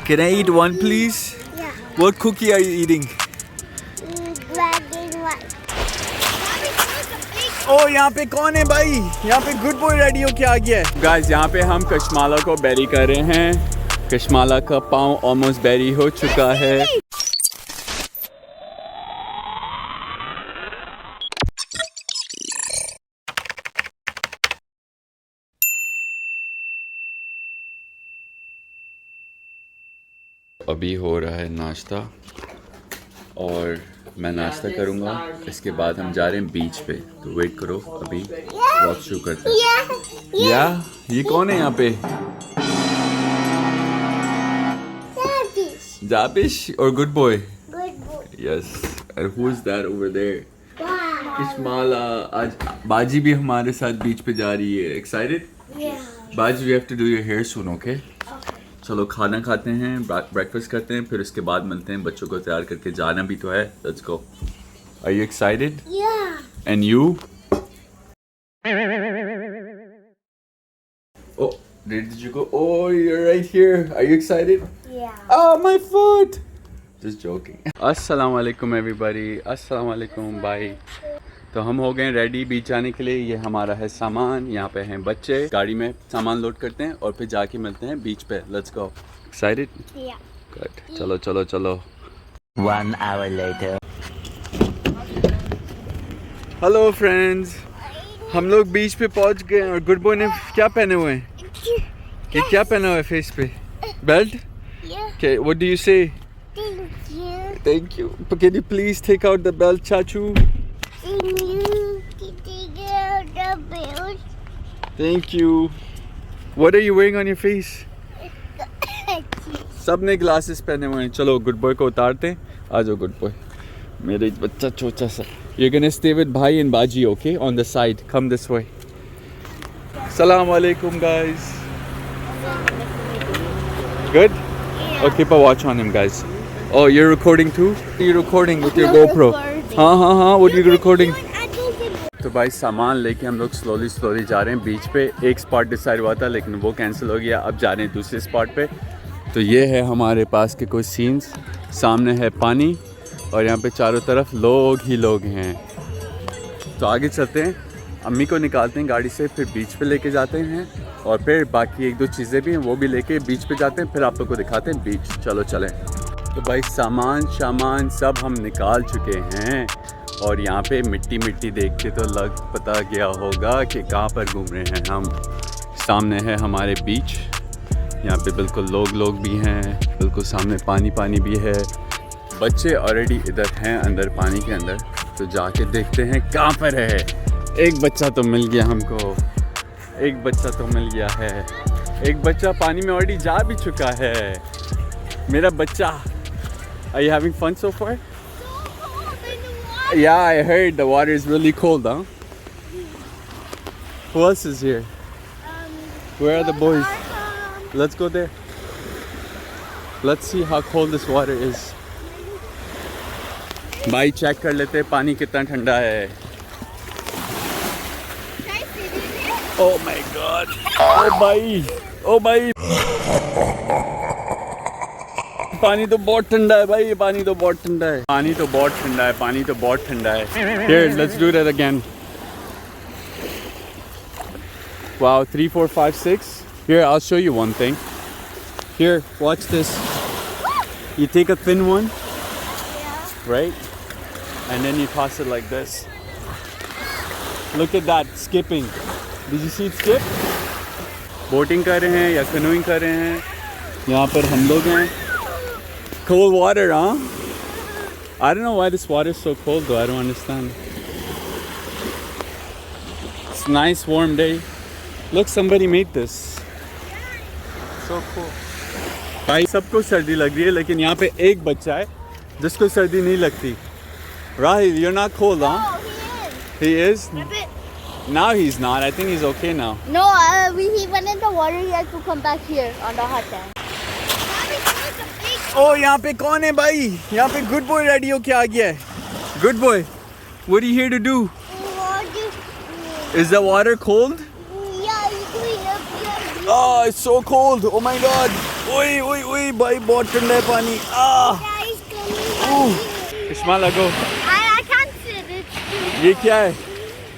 Can I eat one, please? Yeah. What cookie are you eating? Black and white. Oh, यहाँ पे कौन है भाई? यहाँ पे गुड बॉय रेडी होके आ गया है। Guys, यहाँ पे हम कशमाला को बेरी कर रहे हैं। कशमाला का पाँव ऑलमोस्ट बेरी हो चुका है। अभी हो रहा है नाश्ता और मैं नाश्ता करूँगा, इसके बाद हम जा रहे हैं बीच पे, तो वेट करो, अभी वॉक शुरू करते हैं। या ये कौन है यहाँ पे? जाबिश और good boy. Yes, and who is that over there? किशमाला। आज बाजी भी हमारे साथ बीच पे जा रही है। Excited? बाजी, we have to do your hair soon, okay? चलो खाना खाते हैं, ब्रेकफास्ट करते हैं, फिर उसके बाद मिलते हैं। बच्चों को तैयार करके जाना भी तो है। Let's go. Are you excited? Yeah. And you? Oh, did you go? Oh, you're right here. Are you excited? Yeah. Oh, my foot! Just joking. अस्सलाम वालेकुम everybody. अस्सलाम वालेकुम, bye. तो हम हो गए रेडी बीच जाने के लिए। ये हमारा है सामान, यहाँ पे हैं बच्चे, गाड़ी में सामान लोड करते हैं और फिर जाके मिलते हैं बीच पे। Let's go. Excited? Yeah. Good. चलो चलो चलो। 1 hour later. हेलो फ्रेंड्स, हम लोग बीच पे पहुंच गए और गुड बॉय ने क्या पहने हुए हैं? ये क्या पहना हुआ है फेस पे? Belt? Yeah. Okay, what do you say? Thank you. Thank you. Can you please take out the belt, Chachu? Thank you. Getting out the bills. Thank you. What are you wearing on your face? सब ने glasses पहने हुए हैं। चलो good boy को उतारते हैं। आ जाओ गुड बॉय, मेरे बच्चा छोटा सा। You're gonna stay with भाई and बाजी, okay? On the side. Come this way. Assalamu alaikum, guys. Good? Yeah. Oh, keep a watch on him, guys. Oh, you're recording too? You're recording with your I'm GoPro. recording. हाँ, what are you recording? I don't तो भाई सामान लेके हम लोग slowly जा रहे हैं बीच पे। एक स्पॉट डिसाइड हुआ था लेकिन वो कैंसिल हो गया। अब जा रहे हैं दूसरे स्पॉट पे। तो ये है हमारे पास के कुछ सीन्स। सामने है पानी और यहाँ पे चारों तरफ लोग ही लोग हैं। तो आगे चलते हैं, अम्मी को निकालते हैं गाड़ी से, फिर बीच पे लेके जाते हैं और फिर बाकी एक दो चीज़ें भी हैं वो भी लेके बीच पे जाते हैं, फिर आप लोग को दिखाते हैं बीच। चलो चलें। तो भाई सामान सब हम निकाल चुके हैं और यहाँ पे मिट्टी देख के तो पता गया होगा कि कहाँ पर घूम रहे हैं हम। सामने है हमारे बीच, यहाँ पे बिल्कुल लोग भी हैं, बिल्कुल सामने पानी भी है। बच्चे ऑलरेडी इधर हैं अंदर पानी के अंदर, तो जाके देखते हैं कहाँ पर है। एक बच्चा तो मिल गया हमको, एक बच्चा पानी में ऑलरेडी जा भी चुका है। मेरा बच्चा। Are you having fun so far? Yeah, I heard the water is really cold, huh? Who else is here? Where are the boys? Let's go there. Let's see how cold this water is. भाई check कर लेते हैं पानी कितना ठंडा है। Oh my God! Oh भाई! पानी तो बहुत ठंडा है भाई, पानी तो बहुत ठंडा है। Here, let's do that again. Wow, 3, 4, 5, 6. Here, I'll show you one thing. Here, watch this. You take a thin one, right? And then you toss it like this. Look at that, skipping. Did you see it skip? Boating कर रहे हैं या canoeing कर रहे हैं। यहाँ पर हम लोग हैं। Cold water, huh? I don't know why this water is so cold though. I don't understand. It's a nice warm day. Look, somebody made this. So cool. भाई सबको सर्दी लग रही है लेकिन यहाँ पे एक बच्चा है जिसको सर्दी नहीं लगती। Rahil, you're not cold, huh? Oh, he is. He is? Now he's not. I think he's okay now. No, he went in the water. He has to come back here on the hot tank. Oh, यहाँ पे कौन है भाई? यहाँ पे good boy ready होके आ गया है। Good boy, what are you here to do? Is the water cold? Yeah, he's going up here. Ah, it's so cold. Oh my god. ओए ओए ओए भाई बहुत ठंडा है पानी. Ah. Guys, come Ishmael, go. I can't sit it. ये क्या है?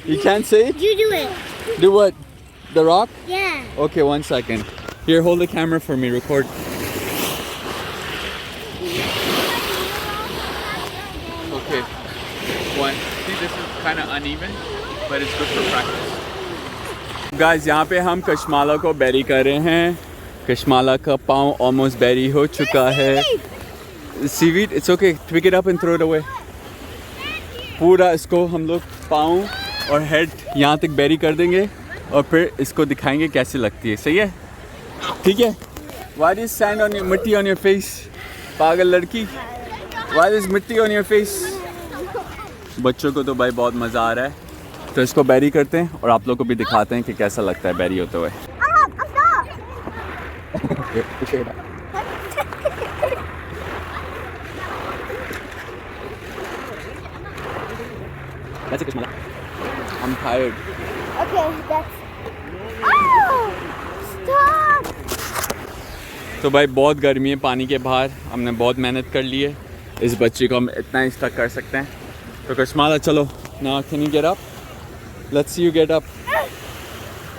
You can't say it? You do it. Do what? The rock? Yeah. Okay, 1 second. Here, hold the camera for me. Record. Okay. One. See, this is kind of uneven, but it's good for practice. Guys, यहाँ पे हम कश्माला को berry कर रहे हैं. कश्माला का पाँव almost berry हो चुका है. Seaweed, it's okay. Pick it up and throw it away. पूरा इसको हम लोग पाँव और हेड यहाँ तक बेरी कर देंगे और फिर इसको दिखाएंगे कैसी लगती है. सही है? ठीक है? Why is sand on your मिट्टी on your face? पागल लड़की. Why is मिट्टी on your face? बच्चों को तो भाई बहुत मज़ा आ रहा है. तो इसको बेरी करते हैं और आप लोग को भी दिखाते हैं कि कैसा लगता है बेरी होते हुए. That's it, Kashmala. I'm tired. Okay, that's. Oh! Stop! तो भाई बहुत गर्मी है पानी के बाहर. हमने बहुत मेहनत कर ली है. इस बच्ची को हम इतना ही तक कर सकते हैं. तो कश्माला चलो. Now can you get up? Let's see you get up.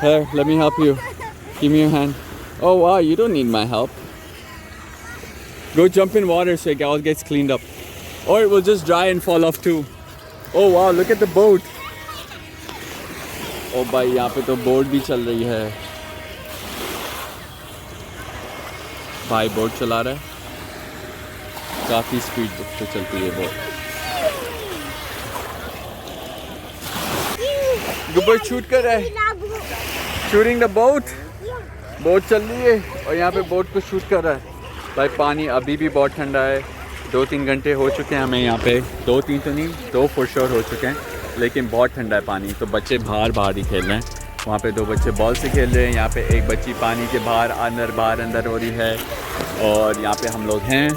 Here, let me help you. Give me your hand. Oh wow, you don't need my help. Go jump in water so it all gets cleaned up. Or it will just dry and fall off too. Oh wow, look at the boat. Oh भाई यहाँ पे तो boat भी चल रही है. भाई boat चला रहा है. काफ़ी स्पीड पे चलती है बोट. बोट शूट कर रहा है. Shooting the boat. बोट चल रही है और यहाँ पे बोट को शूट कर रहा है. भाई पानी अभी भी बहुत ठंडा है. 2-3 घंटे हो चुके हैं हमें यहाँ पे. 2-3 तो नहीं, 2 फॉर श्योर हो चुके हैं. लेकिन बहुत ठंडा है पानी. तो बच्चे बाहर ही खेल रहे हैं. वहाँ पे 2 बच्चे बॉल से खेल रहे हैं. यहाँ पे एक बच्ची पानी के बाहर अंदर हो रही है. और यहाँ पे हम लोग हैं.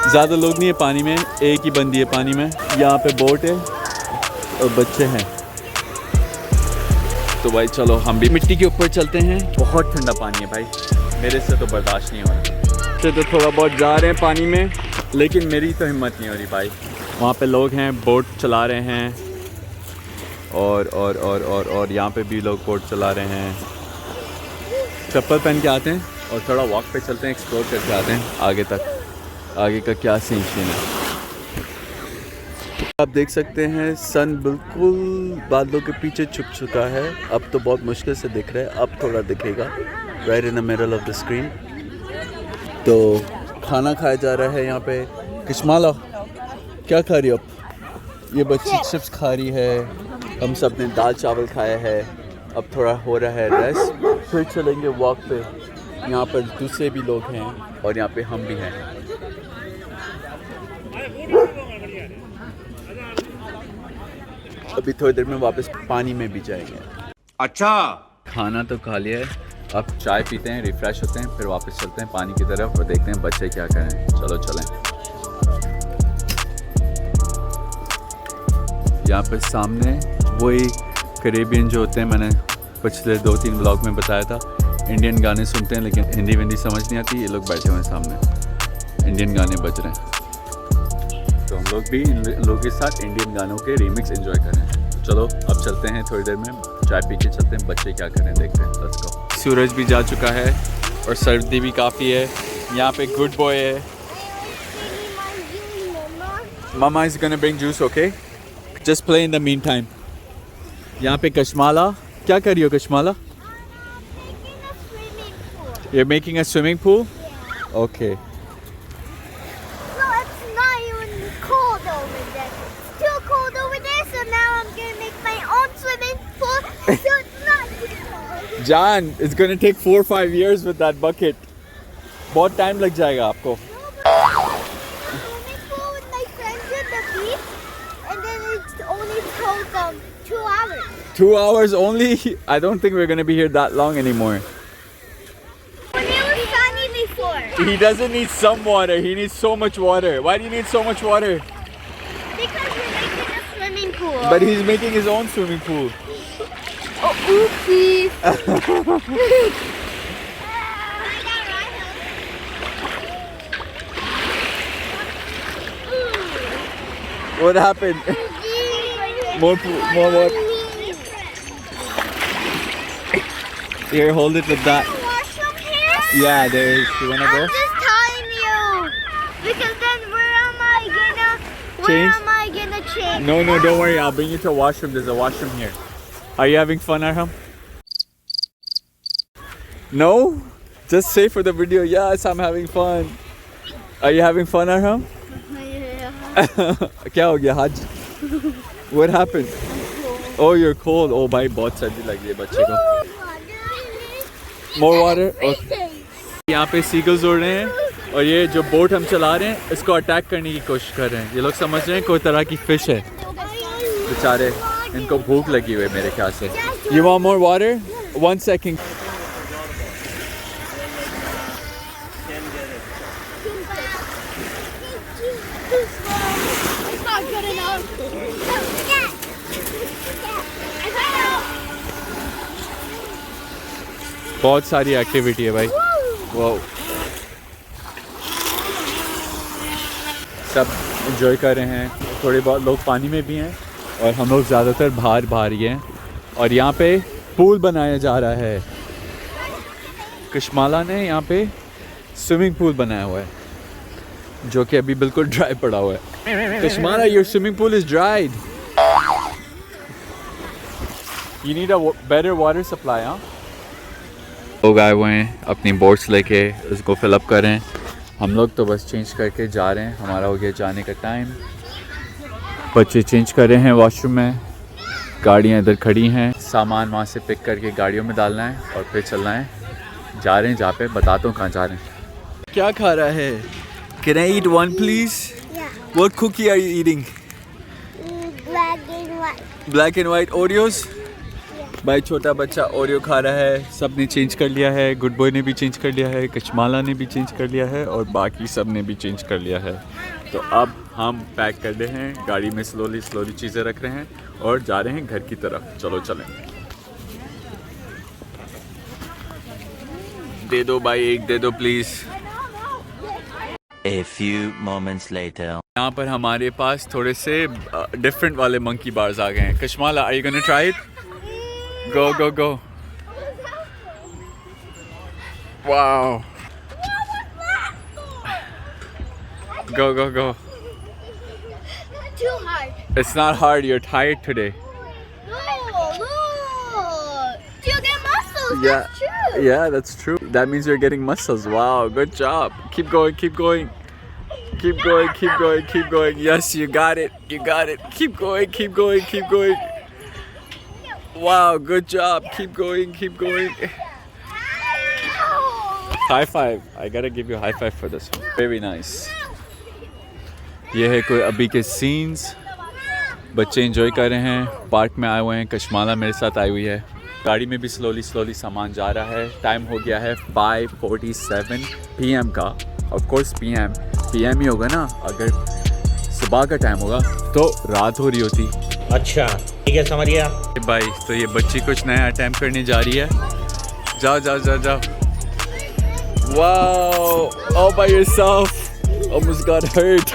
ज़्यादा लोग नहीं है पानी में. एक ही बंदी है पानी में. यहाँ पे बोट है और बच्चे हैं. तो भाई चलो हम भी मिट्टी के ऊपर चलते हैं. बहुत ठंडा पानी है भाई. मेरे से तो बर्दाश्त नहीं हो रहा. से तो थोड़ा बहुत जा रहे हैं पानी में, लेकिन मेरी तो हिम्मत नहीं हो रही भाई. वहाँ पे लोग हैं बोट चला रहे हैं. और यहाँ पे भी लोग बोट चला रहे हैं. चप्पल पहन के आते हैं और थोड़ा वॉक पे चलते हैं. एक्सप्लोर करके आते हैं आगे तक. आगे का क्या सीन है. आप देख सकते हैं सन बिल्कुल बादलों के पीछे छुप चुका है. अब तो बहुत मुश्किल से दिख रहा है. अब थोड़ा दिखेगा. Right in the middle of the screen. तो खाना खाया जा रहा है यहाँ पे. कश्माला क्या खा रही हो आप? ये बच्ची चिप्स खा रही है. हम सब ने दाल चावल खाया है. अब थोड़ा हो रहा है रेस्ट. फिर चलेंगे वॉक पे. यहाँ पर दूसरे भी लोग हैं और यहाँ पे हम भी हैं. अभी थोड़ी देर में वापस पानी में भी जाएंगे. अच्छा, खाना तो खा लिया है. अब चाय पीते हैं, रिफ्रेश होते हैं, फिर वापस चलते हैं पानी की तरफ और देखते हैं बच्चे क्या करें. चलो चलें. यहाँ पे सामने वही कैरेबियन जो होते हैं, मैंने पिछले 2-3 ब्लॉग में बताया था. इंडियन गाने सुनते हैं लेकिन हिंदी विंदी समझ नहीं आती. ये लोग बैठे हुए हैं सामने, इंडियन गाने बज रहे हैं. तो हम लोग भी इन लोगों के साथ इंडियन गानों के रीमिक्स एंजॉय करें. चलो अब चलते हैं. थोड़ी देर में चाय पी के चलते हैं. बच्चे क्या करें देखते हैं. Let's go. सूरज भी जा चुका है और सर्दी भी काफ़ी है. यहाँ पे गुड बॉय है. मामा is gonna bring juice. Okay, just play in the meantime. यहाँ पे कश्माला क्या कर रही हो? Kashmala, you're making a swimming pool? Okay. No, it's not even cold over there. It's too cold over there, so now I'm gonna make my own swimming pool, so it's not too cold. John, it's gonna take 4-5 years with that bucket. बहुत time लग जाएगा आपको. Swimming pool with my friends at the beach, and then it only took 2 hours. 2 hours only? I don't think we're gonna be here that long anymore. When it was sunny before. He doesn't need some water. He needs so much water. Why do you need so much water? Because we're making a swimming pool. But he's making his own swimming pool. Oh, Oopsie. What happened? More water. Here, hold it with that. Washroom here? Yeah, there is. You wanna I'm go? just telling you. Because then where am I gonna change? No, don't worry. I'll bring you to a washroom. There's a washroom here. Are you having fun, Arham? No? Just say for the video, yes, I'm having fun. Are you having fun, Arham? क्या हो गया हाथ? What happened? Oh, you're cold. Oh भाई बहुत सर्दी लग रही है बच्चे को. More water? Okay. यहाँ पे सीगल्स उड़ रहे हैं और ये जो बोट हम चला रहे हैं इसको अटैक करने की कोशिश कर रहे हैं. ये लोग समझ रहे हैं कोई तरह की फिश है. बेचारे इनको भूख लगी हुई है मेरे ख्याल से. You want more water? 1 second. It's not good enough. बहुत सारी एक्टिविटी है भाई. वाओ. सब एंजॉय कर रहे हैं. थोड़े बहुत लोग पानी में भी हैं और हम लोग ज़्यादातर बाहर ही हैं. और यहाँ पे पूल बनाया जा रहा है. कश्माला ने यहाँ पे स्विमिंग पूल बनाया हुआ है जो कि अभी बिल्कुल ड्राई पड़ा हुआ है. Kashmala, your swimming pool is dried. You need a better water supply. हाँ, लोग आए हुए हैं अपनी बोट्स लेके उसको फिलअप कर रहे हैं. हम लोग तो बस चेंज करके जा रहे हैं. हमारा हो गया जाने का टाइम. बच्चे चेंज कर रहे हैं वॉशरूम में. गाड़ियाँ इधर खड़ी हैं. सामान वहाँ से पिक करके गाड़ियों में डालना है और फिर चलना है. जा रहे हैं जहाँ पे बताता हूँ कहाँ जा रहे हैं. क्या खा रहा है? Can I eat one please? Yeah. What cookie are you eating? Black and white. Black and white Oreos? भाई छोटा बच्चा ओरियो खा रहा है. सब ने चेंज कर लिया है. गुड बॉय ने भी चेंज कर लिया है. कश्माला ने भी चेंज कर लिया है और बाकी सब ने भी चेंज कर लिया है. तो अब हम पैक कर रहे हैं. गाड़ी में स्लोली चीज़ें रख रहे हैं और जा रहे हैं घर की तरफ. चलो चलें. दे दो भाई, एक दे दो please. A few moments later. यहाँ पर हमारे पास थोड़े से डिफरेंट वाले मंकी बार्स आ गए हैं. कश्माला, are you gonna try it? Go. Wow. Go. Too hard. It's not hard. You're tired today. No, look. You get muscles. Yeah. That's true. Yeah, that's true. That means you're getting muscles. Wow, good job. Keep going. Keep going. Yes, you got it. Keep going. Wow, good job. Keep going. High five. I gotta give you a high five for this one. Very nice. ये है कोई अभी के scenes. बच्चे enjoy कर रहे हैं. Park में आए हुए हैं. कश्माला मेरे साथ आई हुई है. गाड़ी में भी स्लोली सामान जा रहा है. टाइम हो गया है 5:47 PM का. ऑफ कोर्स PM ही होगा ना. अगर सुबह का टाइम होगा तो रात हो रही होती. अच्छा ठीक है, समझ गया भाई. तो ये बच्ची कुछ नया अटेम्प्ट करने जा रही है. जाओ. Wow, all by yourself. Almost got hurt.